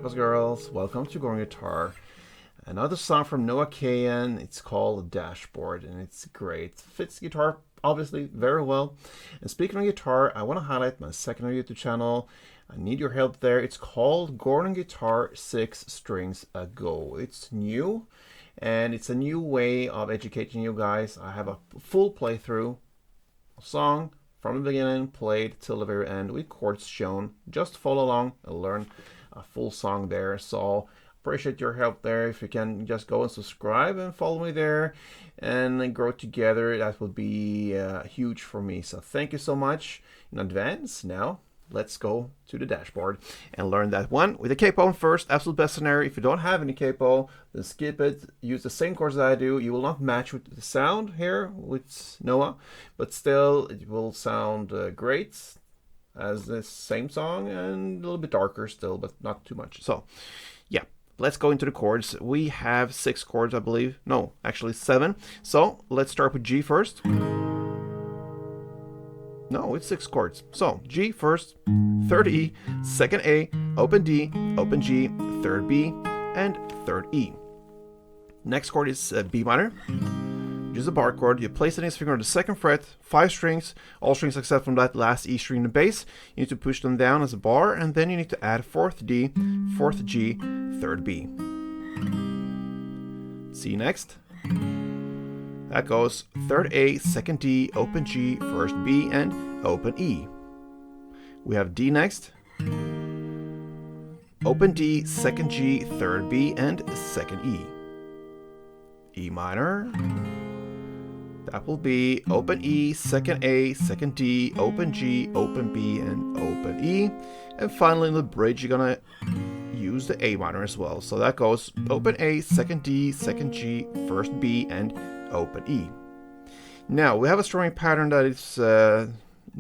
boys, girls. Welcome to Growing Guitar. Another song from Noah Kahan. It's called Dashboard, and it's great. Fits guitar, obviously, very well. And speaking of guitar, I want to highlight my second YouTube channel. I need your help there. It's called Gordon Guitar 6 Strings Ago. It's new, and it's a new way of educating you guys. I have a full playthrough song from the beginning, played till the very end with chords shown. Just follow along and learn a full song there. So appreciate your help there. If you can just go and subscribe and follow me there and grow together, that would be huge for me. So thank you so much in advance. Now let's go to the dashboard and learn that one with the capo first. Absolute best scenario. If you don't have any capo, then skip it. Use the same chords that I do. You will not match with the sound here with Noah, but still it will sound great as the same song and a little bit darker still, but not too much. So yeah, let's go into the chords. We have 6 chords, I believe. No, actually 7. So let's start with G first. No, it's 6 chords. So G first, 3rd E, 2nd A, open D, open G, 3rd B, and 3rd E. Next chord is B minor, which is a bar chord. You place the index finger on the 2nd fret, 5 strings, all strings except from that last E string in the bass. You need to push them down as a bar, and then you need to add 4th D, 4th G, 3rd B. C next. That goes 3rd A, 2nd D, open G, 1st B, and open E. We have D next. Open D, 2nd G, 3rd B, and 2nd E. E minor. That will be open E, 2nd A, 2nd D, open G, open B, and open E. And finally in the bridge you're gonna use the A minor as well. So that goes open A, 2nd D, 2nd G, 1st B, and open E. Now we have a strumming pattern that is the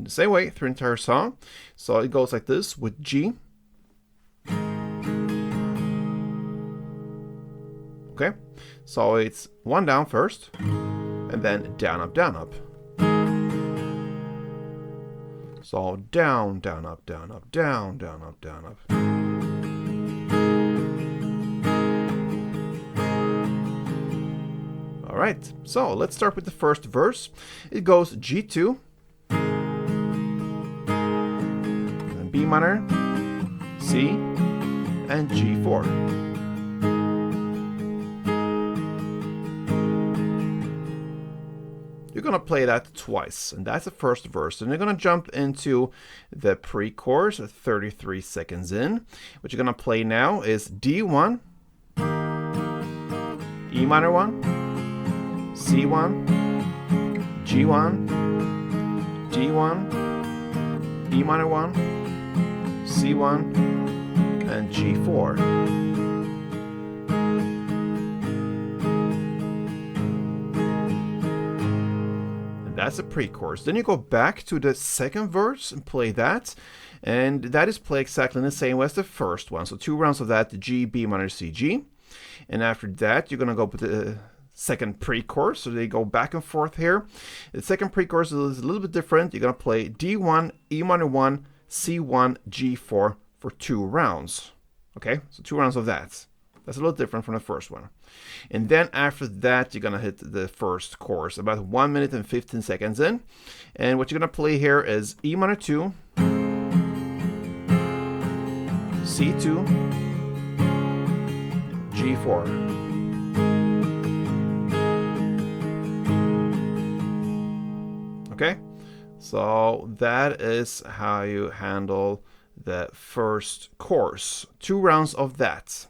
same way through the entire song. So it goes like this with G. Okay, so it's 1 down first, and then down, up, down, up. So down, down, up, down, up, down, down, up, down, up. Alright, so let's start with the first verse. It goes G2, and B minor, C, and G4. You're going to play that twice, and that's the first verse. And you're going to jump into the pre-chorus at 33 seconds in. What you're going to play now is D1, E minor 1, C1, G1, D1, E minor 1, C1, and G4. And that's the pre-chorus. Then you go back to the second verse and play that. And that is played exactly in the same way as the first one. So 2 rounds of that, G, B minor, C, G. And after that, you're going to go with the second pre-chorus, so they go back and forth here. The second pre-chorus is a little bit different. You're going to play D1, E minor 1, C1, G4 for 2 rounds. Okay, so 2 rounds of that. That's a little different from the first one. And then after that, you're going to hit the first chorus, about 1 minute and 15 seconds in. And what you're going to play here is E minor 2, C2, G4. Okay, so that is how you handle the first chorus. 2 rounds of that.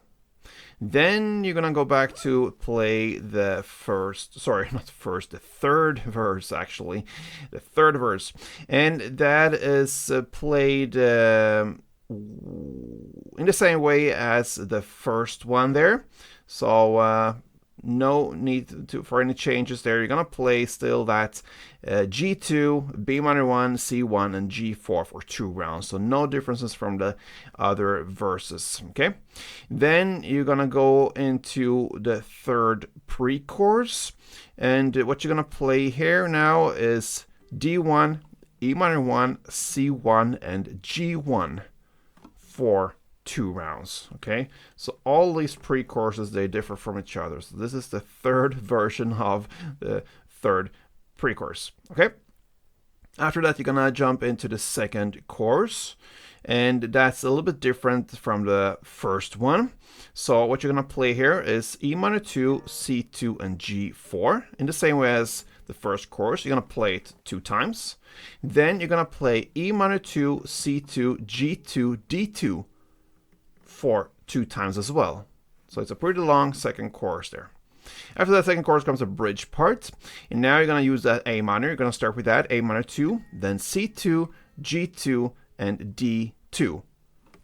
Then you're gonna go back to play the the third verse actually. The third verse. And that is played in the same way as the first one there. So no need for any changes there. You're gonna play still that G2, B minor 1, C1, and G4 for 2 rounds. So no differences from the other verses. Okay. Then you're gonna go into the third pre-chorus, and what you're gonna play here now is D1, E minor 1, C1, and G1 for 2 rounds. Okay, so all these pre-choruses, they differ from each other. So this is the third version of the third pre-chorus. Okay, after that, you're gonna jump into the second chorus, and that's a little bit different from the first one. So what you're gonna play here is E minor 2, C2, and G4 in the same way as the first chorus. You're gonna play it 2 times. Then you're gonna play E minor 2, C2, G2, D2 for 2 times as well. So it's a pretty long second chorus there. After that second chorus comes a bridge part, and now you're going to use that A minor. You're going to start with that, A minor 2, then C2, G2, and D2.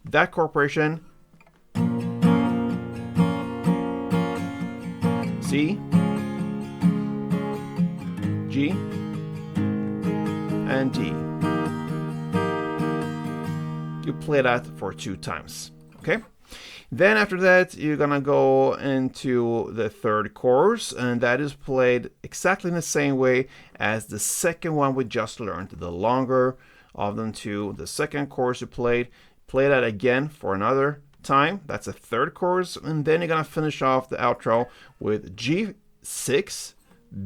That chord progression, C, G, and D. You play that for 2 times, okay? Then after that, you're gonna go into the third chorus, and that is played exactly in the same way as the second one we just learned. The longer of them two, the second chorus you play that again for another time. That's a third chorus, and then you're gonna finish off the outro with G6,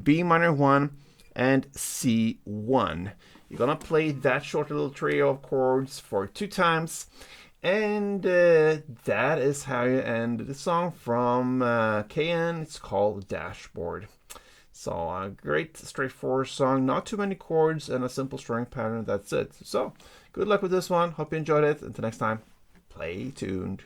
B minor 1, and C1. You're gonna play that short little trio of chords for 2 times. And that is how you end the song from Kahan. It's called Dashboard. So a great straightforward song, not too many chords and a simple string pattern. That's it. So good luck with this one. Hope you enjoyed it. Until next time, play tuned.